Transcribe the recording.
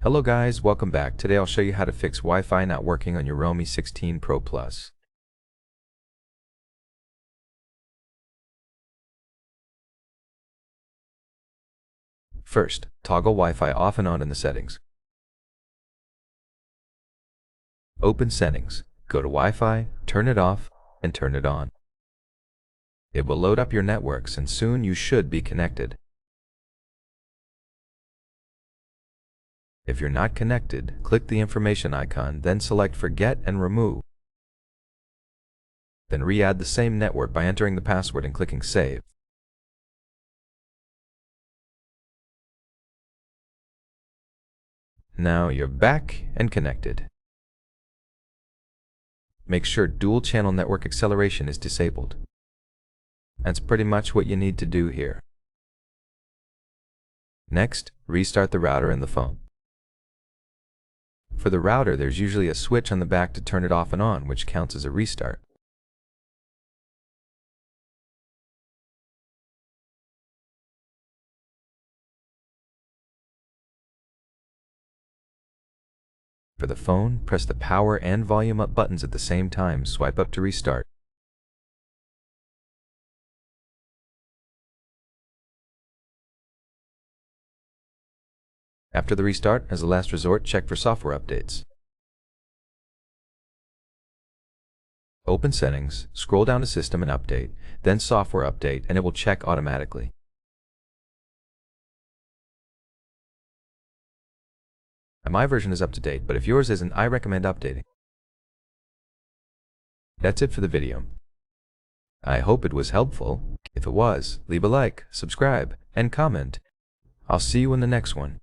Hello guys, welcome back. Today I'll show you how to fix Wi-Fi not working on your REALME 16 Pro Plus. First, toggle Wi-Fi off and on in the settings. Open Settings, go to Wi-Fi, turn it off, and turn it on. It will load up your networks and soon you should be connected. If you're not connected, click the information icon, then select Forget and Remove. Then re-add the same network by entering the password and clicking Save. Now you're back and connected. Make sure dual channel network acceleration is disabled. That's pretty much what you need to do here. Next, restart the router and the phone. For the router, there's usually a switch on the back to turn it off and on, which counts as a restart. For the phone, press the power and volume up buttons at the same time. Swipe up to restart. After the restart, as a last resort, check for software updates. Open Settings, scroll down to System and Update, then Software Update, and it will check automatically. My version is up to date, but if yours isn't, I recommend updating. That's it for the video. I hope it was helpful. If it was, leave a like, subscribe, and comment. I'll see you in the next one.